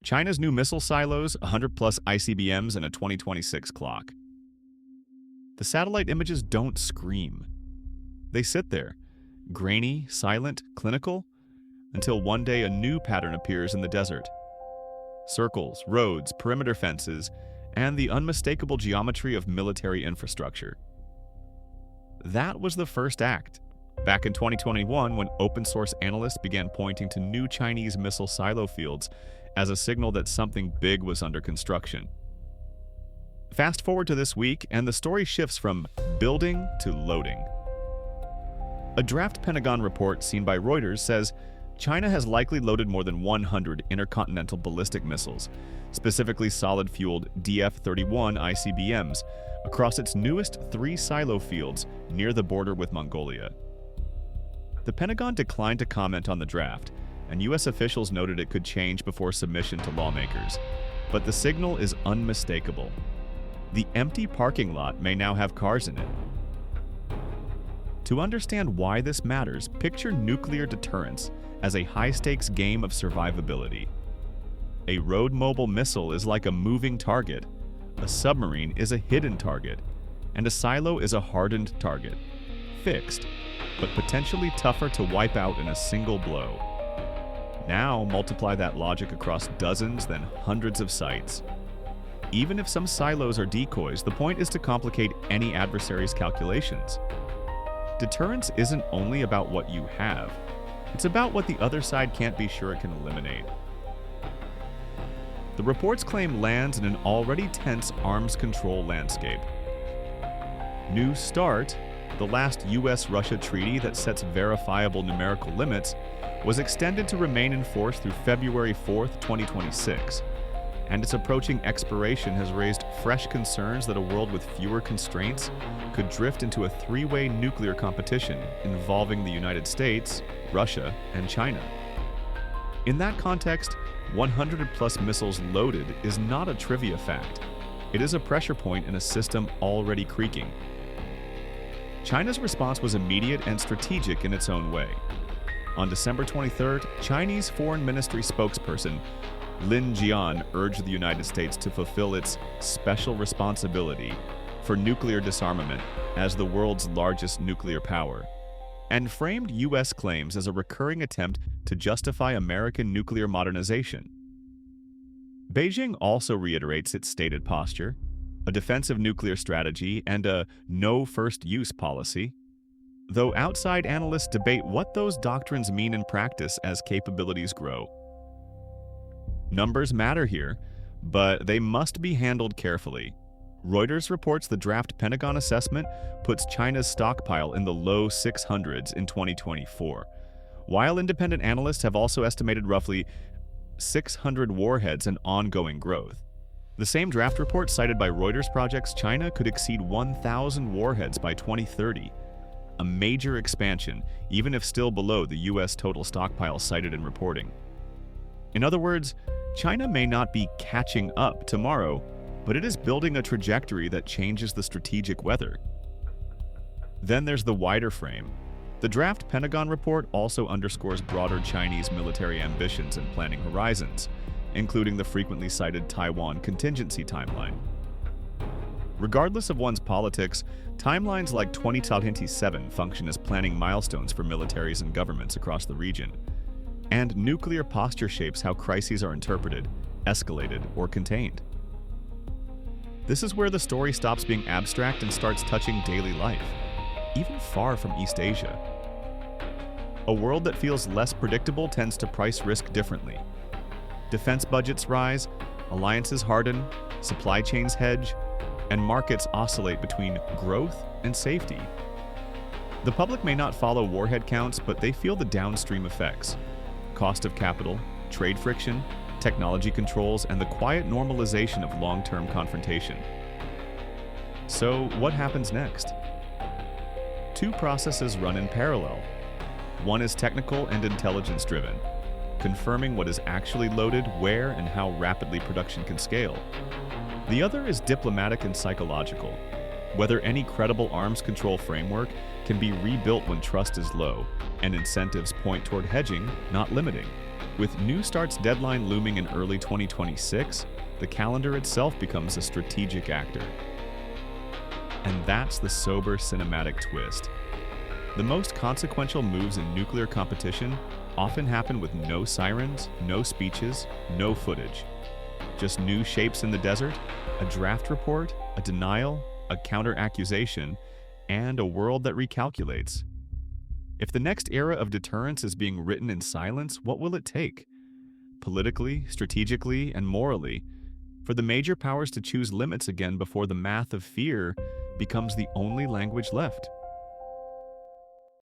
China's new missile silos, 100-plus ICBMs, and a 2026 clock. The satellite images don't scream. They sit there, grainy, silent, clinical, until one day a new pattern appears in the desert. Circles, roads, perimeter fences, and the unmistakable geometry of military infrastructure. That was the first act, back in 2021 when open-source analysts began pointing to new Chinese missile silo fields as a signal that something big was under construction. Fast forward to this week, and the story shifts from building to loading. A draft Pentagon report seen by Reuters says China has likely loaded more than 100 intercontinental ballistic missiles, specifically solid-fueled DF-31 ICBMs, across its newest 3 silo fields near the border with Mongolia. The Pentagon declined to comment on the draft, and U.S. officials noted it could change before submission to lawmakers. But the signal is unmistakable. The empty parking lot may now have cars in it. To understand why this matters, picture nuclear deterrence as a high-stakes game of survivability. A road-mobile missile is like a moving target, a submarine is a hidden target, and a silo is a hardened target, fixed, but potentially tougher to wipe out in a single blow. Now multiply that logic across dozens, then hundreds of sites. Even if some silos are decoys, the point is to complicate any adversary's calculations. Deterrence isn't only about what you have, it's about what the other side can't be sure it can eliminate. The report's claim lands in an already tense arms control landscape. New START, the last US-Russia treaty that sets verifiable numerical limits, was extended to remain in force through February 4, 2026, and its approaching expiration has raised fresh concerns that a world with fewer constraints could drift into a 3-way nuclear competition involving the United States, Russia, and China. In that context, 100-plus missiles loaded is not a trivia fact. It is a pressure point in a system already creaking. China's response was immediate and strategic in its own way. On December 23rd, Chinese Foreign Ministry spokesperson Lin Jian urged the United States to fulfill its special responsibility for nuclear disarmament as the world's largest nuclear power, and framed U.S. claims as a recurring attempt to justify American nuclear modernization. Beijing also reiterates its stated posture, a defensive nuclear strategy, and a no-first-use policy, though outside analysts debate what those doctrines mean in practice as capabilities grow. Numbers matter here, but they must be handled carefully. Reuters reports the draft Pentagon assessment puts China's stockpile in the low 600s in 2024, while independent analysts have also estimated roughly 600 warheads and ongoing growth. The same draft report cited by Reuters projects China could exceed 1,000 warheads by 2030, a major expansion, even if still below the U.S. total stockpile cited in reporting. In other words, China may not be catching up tomorrow, but it is building a trajectory that changes the strategic weather. Then there's the wider frame. The draft Pentagon report also underscores broader Chinese military ambitions and planning horizons, including the frequently cited Taiwan contingency timeline. Regardless of one's politics, timelines like 2027 function as planning milestones for militaries and governments across the region. And nuclear posture shapes how crises are interpreted, escalated, or contained. This is where the story stops being abstract and starts touching daily life, even far from East Asia. A world that feels less predictable tends to price risk differently. Defense budgets rise, alliances harden, supply chains hedge, and markets oscillate between growth and safety. The public may not follow warhead counts, but they feel the downstream effects: cost of capital, trade friction, technology controls, and the quiet normalization of long-term confrontation. So, what happens next? Two processes run in parallel. One is technical and intelligence-driven, confirming what is actually loaded, where, and how rapidly production can scale. The other is diplomatic and psychological, whether any credible arms control framework can be rebuilt when trust is low and incentives point toward hedging, not limiting. With New START's deadline looming in early 2026, the calendar itself becomes a strategic actor. And that's the sober cinematic twist. The most consequential moves in nuclear competition often happen with no sirens, no speeches, no footage. Just new shapes in the desert, a draft report, a denial, a counter-accusation, and a world that recalculates. If the next era of deterrence is being written in silence, what will it take? Politically, strategically, and morally, for the major powers to choose limits again before the math of fear becomes the only language left.